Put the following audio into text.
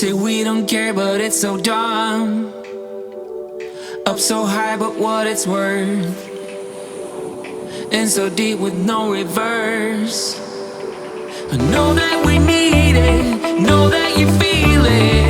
Say we don't care, but it's so dumb. Up so high, but what it's worth. In so deep with no reverse. I know that we need it, know that you feel it.